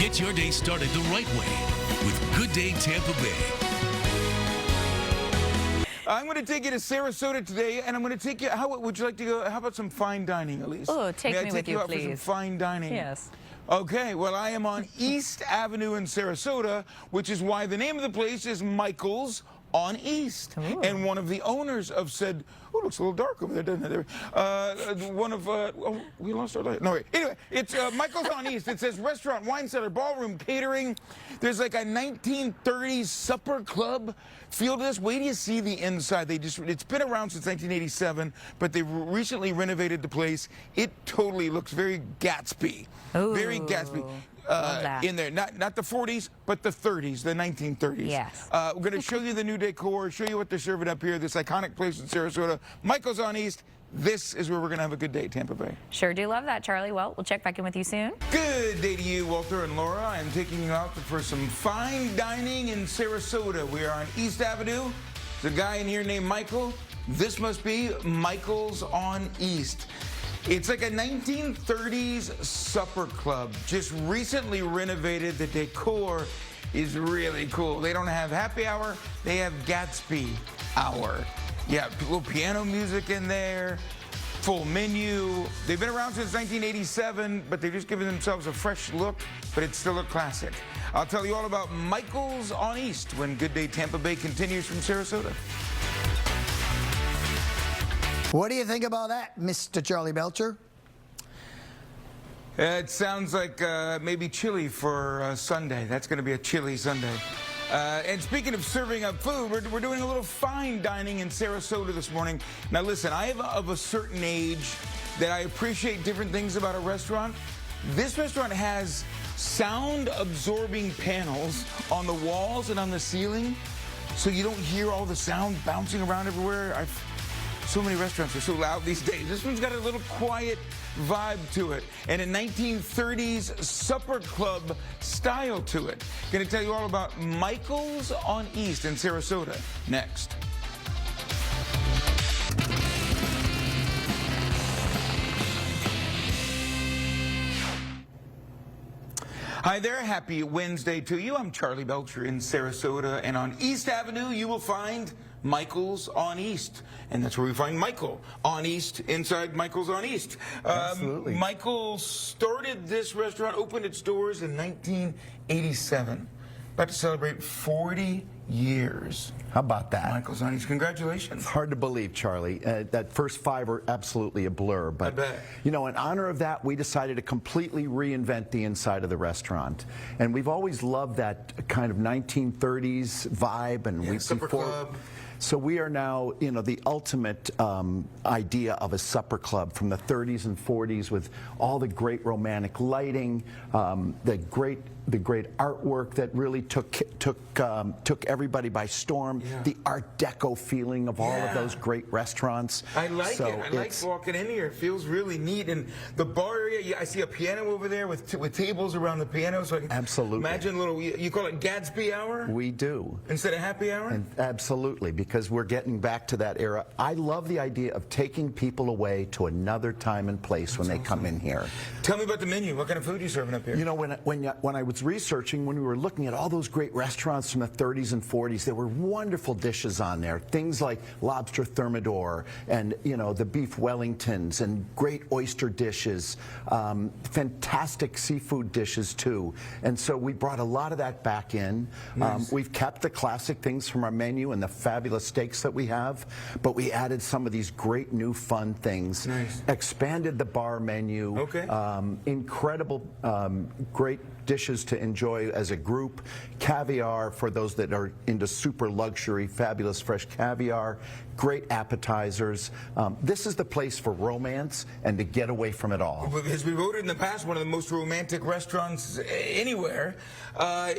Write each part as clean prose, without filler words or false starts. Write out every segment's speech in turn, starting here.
Get your day started the right way with Good Day Tampa Bay. I'm going to take you to Sarasota today, and I'm going to take you. How would you like to go? How about some fine dining, Elise? Oh, take me with you, out please. for some fine dining? Yes. Okay. Well, I am on East Avenue in Sarasota, which is why the name of the place is Michael's on East. Ooh. And one of the owners of said, oh, it looks a little dark over there, doesn't it? Oh, we lost our light. No, wait. Anyway, it's Michael's on East. It says restaurant, wine cellar, ballroom, catering. There's like a 1930s supper club feel to this. Wait till you see the inside. It's been around since 1987, but they recently renovated the place. It totally looks very Gatsby. Ooh. Very Gatsby. In there, not the 40s, but the 30s, the 1930s. Yes. We're going to show you the new decor, show you what they're serving up here, this iconic place in Sarasota. Michael's on East. This is where we're going to have a good day, Tampa Bay. Sure do love that, Charlie. Well, we'll check back in with you soon. Good day to you, Walter and Laura. I'm taking you out for some fine dining in Sarasota. We are on East Avenue. There's a guy in here named Michael. This must be Michael's on East. It's like a 1930s supper club, just recently renovated. The decor is really cool. They don't have happy hour, they have Gatsby Hour. Yeah, little piano music in there, full menu. They've been around since 1987, but they're just giving themselves a fresh look, but it's still a classic. I'll tell you all about Michael's on East when Good Day Tampa Bay continues from Sarasota. What do you think about that, Mr. Charley Belcher? It sounds like maybe chili for Sunday. That's going to be a chilly Sunday. And speaking of serving up food, we're doing a little fine dining in Sarasota this morning. Now listen, I am of a certain age that I appreciate different things about a restaurant. This restaurant has sound-absorbing panels on the walls and on the ceiling, so you don't hear all the sound bouncing around everywhere. So many restaurants are so loud these days. This one's got a little quiet vibe to it and a 1930s supper club style to it. Going to tell you all about Michael's on East in Sarasota next. Hi there, happy Wednesday to you. I'm Charley Belcher in Sarasota, and on East Avenue you will find Michael's on East. And that's where we find Michael on East, inside Michael's on East. Absolutely. Michael started this restaurant, opened its doors in 1987. About to celebrate 40 years. How about that? Michael's on East. Congratulations. It's hard to believe, Charlie. That first 5 are absolutely a blur. But, I bet. you know, in honor of that, we decided to completely reinvent the inside of the restaurant. And we've always loved that kind of 1930s vibe. And Yeah, supper club. So we are now, you know, the ultimate idea of a supper club from the 30s and 40s with all the great romantic lighting, the great artwork that really took everybody by storm. Yeah. The Art Deco feeling of all of those great restaurants. I like So it. I like walking in here. It feels really neat. And the bar area, I see a piano over there with tables around the piano. So I can Absolutely. imagine a little, you call it Gatsby Hour? We do. Instead of happy hour? And absolutely, because we're getting back to that era. I love the idea of taking people away to another time and place when they come in here. Tell me about the menu. What kind of food are you serving up here? You know, when I was researching, when we were looking at all those great restaurants from the 30s and 40s, there were wonderful dishes on there. Things like lobster thermidor and, you know, the beef Wellingtons and great oyster dishes, fantastic seafood dishes too. And so we brought a lot of that back in. Nice. We've kept the classic things from our menu and the fabulous steaks that we have, but we added some of these great new fun things. Nice. Expanded the bar menu. Okay. Incredible, great dishes to enjoy as a group. Caviar for those that are into super luxury, fabulous fresh caviar. Great appetizers. This is the place for romance and to get away from it all. Has been voted in the past one of the most romantic restaurants anywhere.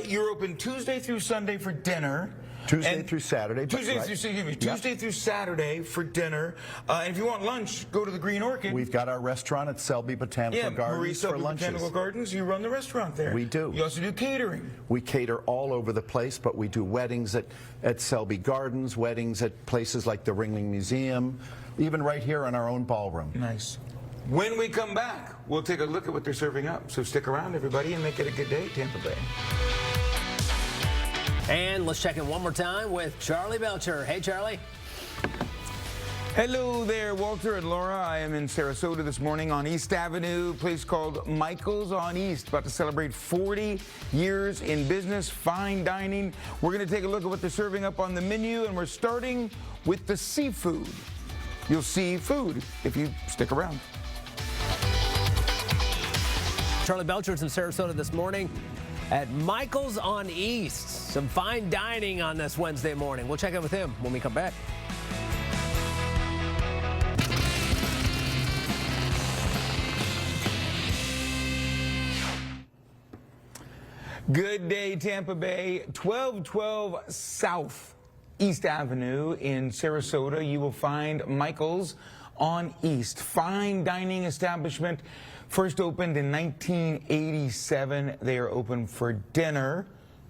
You're open Tuesday through Sunday for dinner. Tuesday through Saturday. Tuesday through Saturday for dinner. And if you want lunch, go to the Green Orchid. We've got our restaurant at Selby Botanical Gardens for lunches. Botanical Gardens. You run the restaurant there. We do. You also do catering. We cater all over the place, but we do weddings at Selby Gardens, weddings at places like the Ringling Museum, even right here in our own ballroom. Nice. When we come back, we'll take a look at what they're serving up. So stick around, everybody, and make it a good day, Tampa Bay. And let's check in one more time with Charley Belcher. Hey, Charley. Hello there, Walter and Laura. I am in Sarasota this morning on East Avenue, a place called Michael's on East, about to celebrate 40 years in business, fine dining. We're going to take a look at what they're serving up on the menu, and we're starting with the seafood. You'll see food if you stick around. Charley Belcher's in Sarasota this morning at Michael's on East. Some fine dining on this Wednesday morning. We'll check in with him when we come back. Good day, Tampa Bay. 1212 South East Avenue in Sarasota. You will find Michael's on East. Fine dining establishment. First opened in 1987. They are open for dinner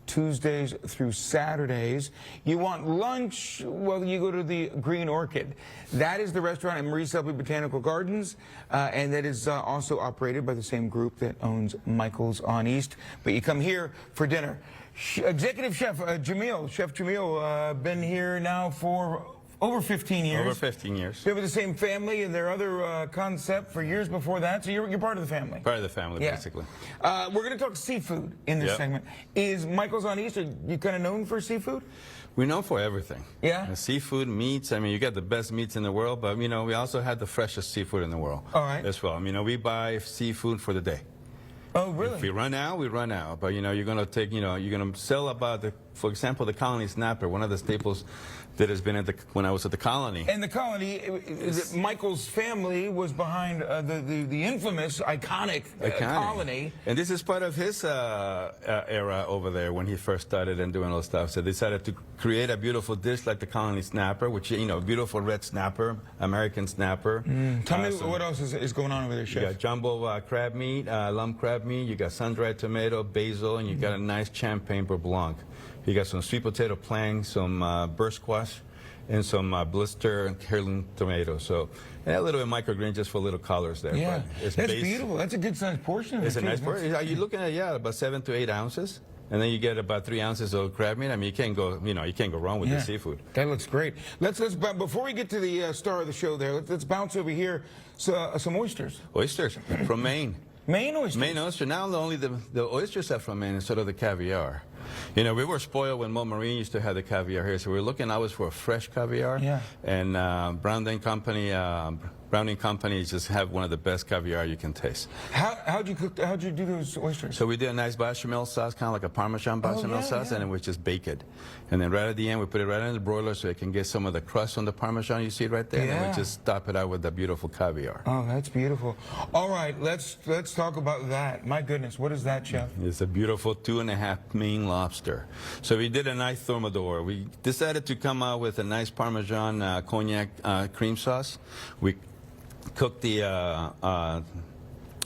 Tuesdays through Saturdays. You want lunch? Well, you go to the Green Orchid. That is the restaurant at Marie Selby Botanical Gardens, and that is also operated by the same group that owns Michael's on East. But you come here for dinner. Executive Chef Jamil, been here now for over 15 years. Over 15 years. Been with the same family and their other concept for years before that, so you're part of the family. Part of the family, yeah. Basically. We're going to talk seafood in this segment. Is Michael's on East, are you kind of known for seafood? We're known for everything. Yeah? The seafood, meats. I mean, you got the best meats in the world, but, you know, we also had the freshest seafood in the world. All right. As well. You know, we buy seafood for the day. Oh, really? If we run out, we run out. But, you know, you're going to take, you know, you're going to sell about, for example, the colony snapper, one of the staples that has been when I was at the colony. And the colony, Michael's family was behind the infamous, iconic colony. And this is part of his era over there when he first started and doing all this stuff. So they decided to create a beautiful dish like the colony snapper, which, you know, beautiful red snapper, American snapper. Tell me what else is going on over there, Chef? You got jumbo crab meat, lump crab meat, you got sun-dried tomato, basil, and you got a nice champagne beurre blanc. You got some sweet potato plank, some burr squash, and some blister heirloom tomatoes. So, and a little bit of microgreen just for little colors there. Yeah, it's that's beautiful. That's a good sized portion. It's a nice portion. You're looking at, about 7 to 8 ounces. And then you get about 3 ounces of crab meat. I mean, you can't go wrong with the seafood. That looks great. Let's before we get to the star of the show there, let's bounce over here. So, some oysters. Oysters from Maine. Maine oysters? Maine oyster. Now only the oysters are from Maine instead of the caviar. You know, we were spoiled when Mo Marine used to have the caviar here, so we were looking always for a fresh caviar. Yeah. And Browning Company just have one of the best caviar you can taste. How'd you do those oysters? So we did a nice bechamel sauce, kind of like a Parmesan bechamel sauce, and then we just bake it. And then right at the end, we put it right in the broiler so it can get some of the crust on the Parmesan. You see it right there? And then we just top it out with the beautiful caviar. Oh, that's beautiful. All right, let's talk about that. My goodness, what is that, Chef? It's a beautiful 2.5 Maine lobster. So we did a nice thermidor. We decided to come out with a nice Parmesan cognac cream sauce. We cooked the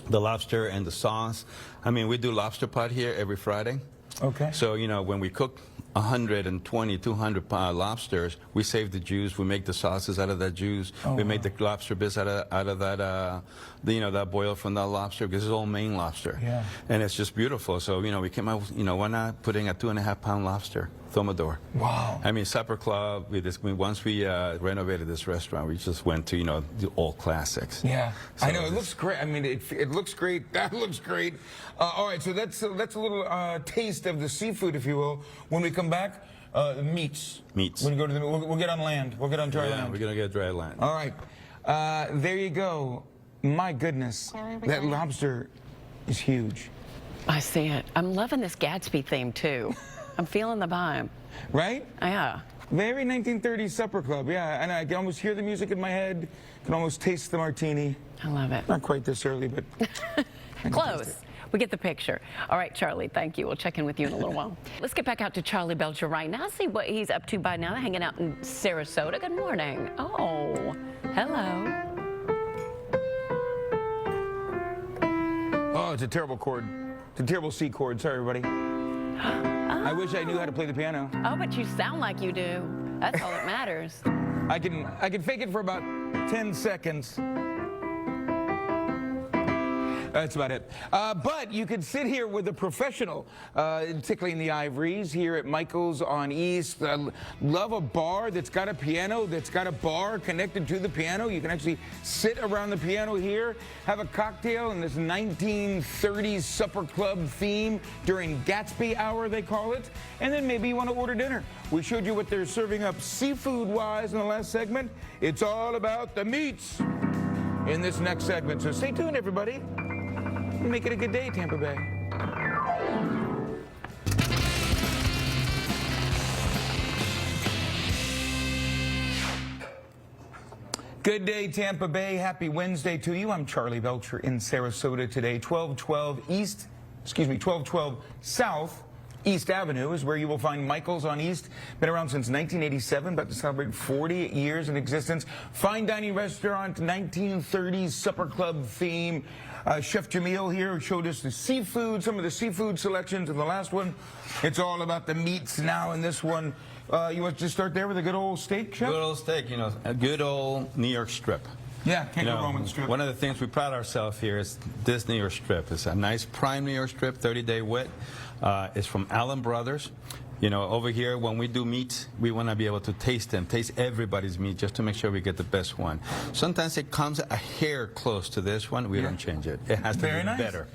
lobster and the sauce. I mean, we do lobster pot here every Friday. Okay. So, you know, when we cook 120, 200 lobsters, we save the juice. We make the sauces out of that juice. We make the lobster bits out of that, that boil from that lobster, because it's all Maine lobster. Yeah. And it's just beautiful. So, you know, we came out, why not putting a 2.5 pound lobster, thermidor. Wow. I mean, supper club, once we renovated this restaurant, we just went to, the all classics. Yeah. So I know, it looks great. I mean, it looks great. That looks great. All right, so that's a little taste of the seafood, if you will. When we come back, meats. Meats. When we go to we'll get on land. We'll get on dry land. We're going to get dry land. All right. There you go. My goodness. That lobster is huge. I see it. I'm loving this Gatsby theme, too. I'm feeling the vibe. Right? Yeah. Very 1930s supper club, yeah. And I can almost hear the music in my head. Can almost taste the martini. I love it. Not quite this early, but close. We get the picture. All right, Charley, thank you. We'll check in with you in a little while. Let's get back out to Charley Belcher right now, see what he's up to by now, hanging out in Sarasota. Good morning. Oh, hello. Oh, it's a terrible chord. It's a terrible C chord. Sorry, everybody. I wish I knew how to play the piano. Oh, but you sound like you do. That's all that matters. I can fake it for about 10 seconds. That's about it. But you could sit here with a professional, tickling the ivories here at Michael's on East. Love a bar that's got a piano, that's got a bar connected to the piano. You can actually sit around the piano here, have a cocktail in this 1930s supper club theme during Gatsby Hour, they call it. And then maybe you want to order dinner. We showed you what they're serving up seafood-wise in the last segment. It's all about the meats in this next segment. So stay tuned, everybody. Make it a good day, Tampa Bay. Good day, Tampa Bay. Happy Wednesday to you. I'm Charley Belcher in Sarasota today. 1212 South East Avenue is where you will find Michael's on East. Been around since 1987, about to celebrate 40 years in existence. Fine dining restaurant, 1930s supper club theme. Chef Jamil here showed us the seafood, some of the seafood selections in the last one. It's all about the meats now in this one. You want to just start there with a good old steak, Chef? Good old steak, you know, a good old New York strip. Yeah, can't go wrong with the strip. One of the things we pride ourselves here is this New York strip. It's a nice prime New York strip, 30-day wet. It's from Allen Brothers. You know, over here, when we do meat, we want to be able to taste them, taste everybody's meat, just to make sure we get the best one. Sometimes it comes a hair close to this one. We don't change it. It has to be better.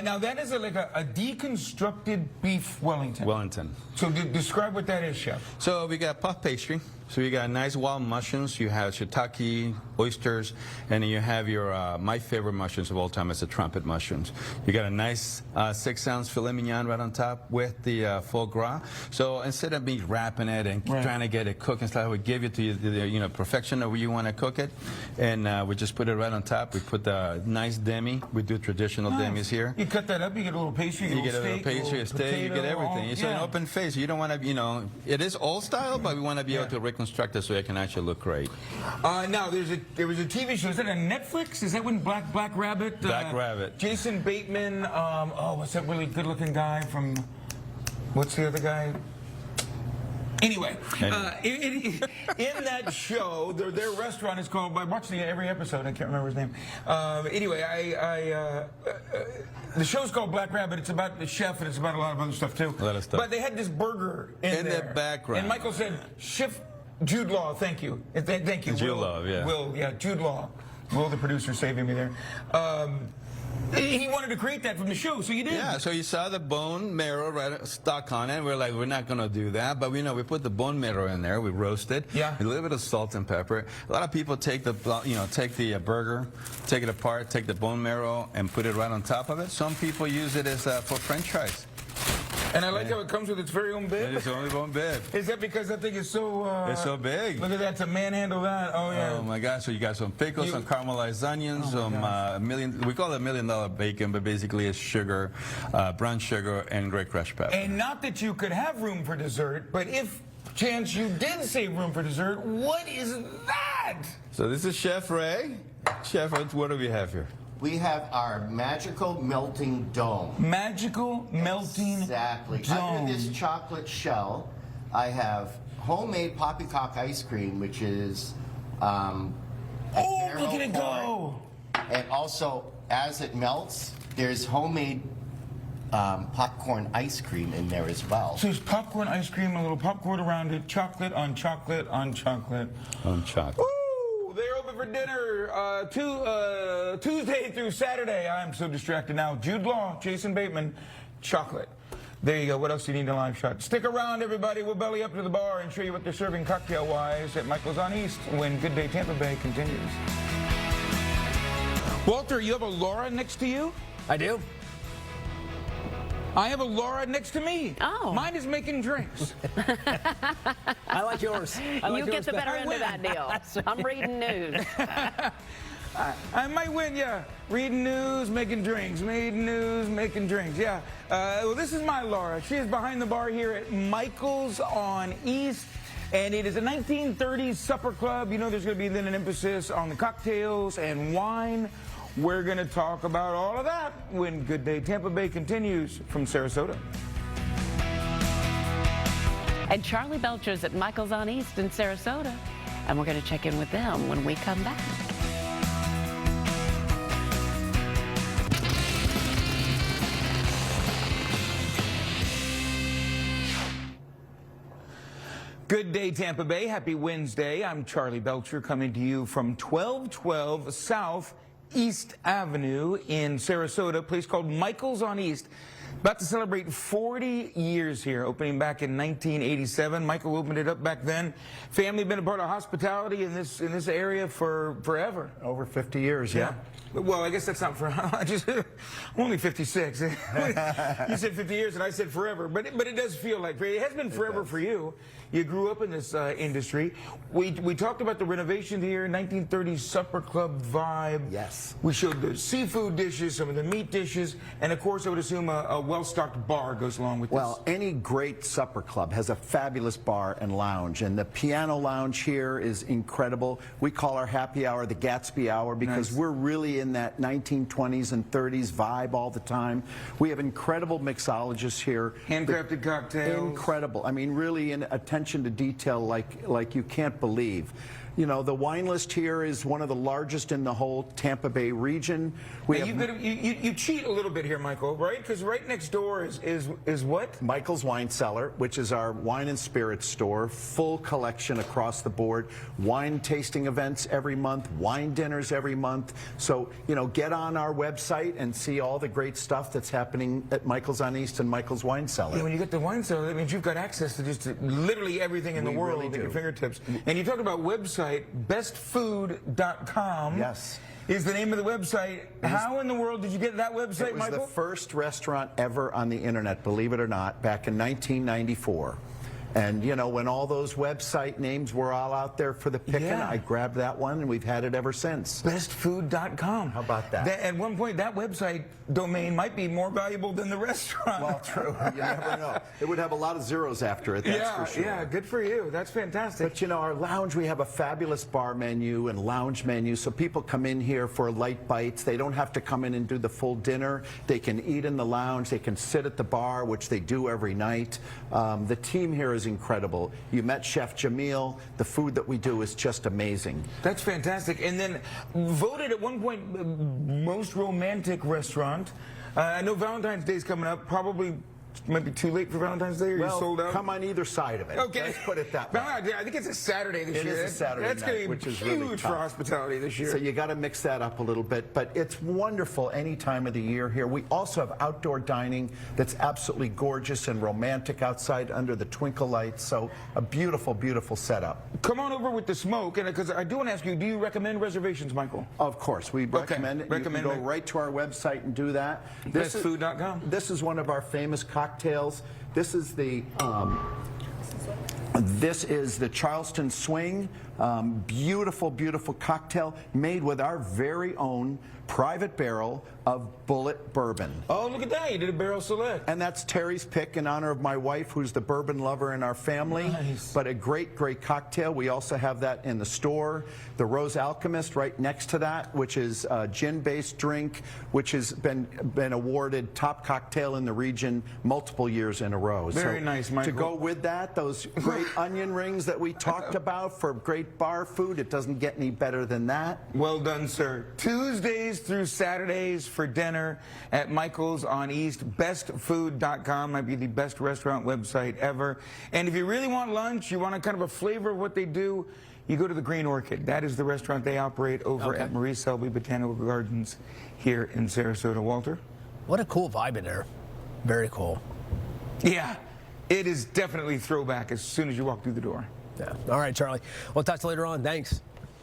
Now, that is like a deconstructed beef Wellington. Wellington. So describe what that is, Chef. So we got puff pastry. So you got nice wild mushrooms. You have shiitake, oysters, and then you have your my favorite mushrooms of all time is the trumpet mushrooms. You got a nice 6-ounce filet mignon right on top with the foie gras. So instead of me wrapping it and trying to get it cooked and stuff, we give it to you the perfection of where you want to cook it, and we just put it right on top. We put the nice demi. We do traditional demis here. You cut that up. You get a little pastry. You get a little pastry, a steak. You get everything. It's an open face. You don't want to, it is old style, but we want to be able to reconstruct it so it can actually look great. Now there was a TV show. Is that on Netflix? Is that when Black Rabbit? Black Rabbit. Jason Bateman. What's that really good-looking guy from? What's the other guy? Anyway, in that show, their restaurant is called. I watched every episode. I can't remember his name. Anyway, the show's called Black Rabbit. It's about the chef, and it's about a lot of other stuff too. A lot of stuff. But they had this burger in the background. And Michael said, "Chef Jude Law, thank you, thank you." Jude Law, yeah. Will, Jude Law. Will, the producer, saving me there. He wanted to create that from the show, so you did. Yeah, so you saw the bone marrow stuck on it. We're like, we're not going to do that, but we put the bone marrow in there. We roast it. Yeah. A little bit of salt and pepper. A lot of people take the burger, take it apart, take the bone marrow, and put it right on top of it. Some people use it as for French fries. And I like how it comes with its very own bib. It's only one bib. Is that because that thing is so... it's so big. Look at that, to manhandle that. Oh, yeah. Oh, my gosh. So you got some pickles, some caramelized onions, we call it $1 million bacon, but basically it's sugar, brown sugar, and great crushed pepper. And not that you could have room for dessert, but if chance you did save room for dessert, what is that? So this is Chef Ray. Chef, what do we have here? We have our magical melting dome. Magical melting Exactly. dome. Under this chocolate shell, I have homemade poppycock ice cream, which is look at it go! And also, as it melts, there's homemade popcorn ice cream in there as well. So there's popcorn ice cream, a little popcorn around it, chocolate on chocolate on chocolate. On chocolate. Woo! They're open for dinner Tuesday through Saturday. I'm so distracted now. Jude Law, Jason Bateman, chocolate. There you go. What else do you need in a live shot? Stick around, everybody. We'll belly up to the bar and show you what they're serving cocktail-wise at Michael's on East when Good Day Tampa Bay continues. Walter, you have a Laura next to you? I do. I have a Laura next to me. Oh. Mine is making drinks. I like yours. You get the better end of that deal. I'm reading news. I might win, yeah. Reading news, making drinks. Reading news, making drinks, yeah. Well, this is my Laura. She is behind the bar here at Michael's on East. And it is a 1930s supper club. You know there's going to be then an emphasis on the cocktails and wine. We're going to talk about all of that when Good Day Tampa Bay continues from Sarasota. And Charley Belcher's at Michael's on East in Sarasota. And we're going to check in with them when we come back. Good day, Tampa Bay. Happy Wednesday. I'm Charley Belcher coming to you from 1212 South East Avenue in Sarasota, a place called Michael's on East. About to celebrate 40 years here, opening back in 1987. Michael opened it up back then. Family been a part of hospitality in this area for forever. Over 50 years, yeah. Well, I guess that's not for. I'm only 56. You said 50 years, and I said forever. But it does feel like it has been forever for you. You grew up in this industry. We talked about the renovation here, 1930s supper club vibe. Yes. We showed the seafood dishes, some of the meat dishes, and of course, I would assume a well-stocked bar goes along with this. Well, any great supper club has a fabulous bar and lounge, and the piano lounge here is incredible. We call our happy hour the Gatsby Hour because we're really in that 1920s and 30s vibe all the time. We have incredible mixologists here. Handcrafted cocktails. Incredible. I mean, really an attention to detail like you can't believe. You know, the wine list here is one of the largest in the whole Tampa Bay region. You cheat a little bit here, Michael, right? Because right next door is what? Michael's Wine Cellar, which is our wine and spirits store. Full collection across the board. Wine tasting events every month, wine dinners every month. So, you know, get on our website and see all the great stuff that's happening at Michael's on East and Michael's Wine Cellar. Yeah, when you get the wine cellar, that means you've got access to just literally everything in the world at your fingertips. And you talked about website, bestfood.com. Yes. Is the name of the website. How in the world did you get that website, Michael? It was the first restaurant ever on the internet, believe it or not, back in 1994. And, you know, when all those website names were all out there for the picking, I grabbed that one, and we've had it ever since. Bestfood.com. How about that? At one point, that website domain might be more valuable than the restaurant. Well, true. You never know. It would have a lot of zeros after it, that's for sure. Yeah, good for you. That's fantastic. But, you know, our lounge, we have a fabulous bar menu and lounge menu, so people come in here for light bites. They don't have to come in and do the full dinner. They can eat in the lounge. They can sit at the bar, which they do every night. The team here is incredible. You met Chef Jamil. The food that we do is just amazing. That's fantastic. And then voted at one point most romantic restaurant. I know Valentine's Day is coming up. Probably might be too late for Valentine's Day, or you sold out? Come on either side of it. Okay. Let's put it that way. I think it's a Saturday this year. It is a Saturday That's night, going to which be is huge really for tough. hospitality this year. So you got to mix that up a little bit, but it's wonderful any time of the year here. We also have outdoor dining that's absolutely gorgeous and romantic outside under the twinkle lights. So a beautiful, beautiful setup. Come on over with the smoke, and because I do want to ask you, do you recommend reservations, Michael? Of course, we recommend it. You can go right to our website and do that. Bestfood.com. This is one of our famous cocktails. This is the Charleston Swing. Beautiful, beautiful cocktail made with our very own private barrel of Bullet bourbon. Oh, look at that. You did a barrel select. And that's Terry's pick in honor of my wife, who's the bourbon lover in our family. Nice. But a great, great cocktail. We also have that in the store. The Rose Alchemist right next to that, which is a gin-based drink, which has been awarded top cocktail in the region multiple years in a row. Very nice, Michael. To go with that, those great onion rings that we talked about for great bar food, it doesn't get any better than that. Well done, sir. Tuesdays through Saturdays for dinner at Michael's on East. Bestfood.com might be the best restaurant website ever. And if you really want lunch, you want a kind of a flavor of what they do, you go to the Green Orchid. That is the restaurant they operate over at Marie Selby Botanical Gardens here in Sarasota. Walter? What a cool vibe in there. Very cool. Yeah, it is definitely throwback as soon as you walk through the door. Yeah. All right, Charlie. We'll talk to you later on. Thanks.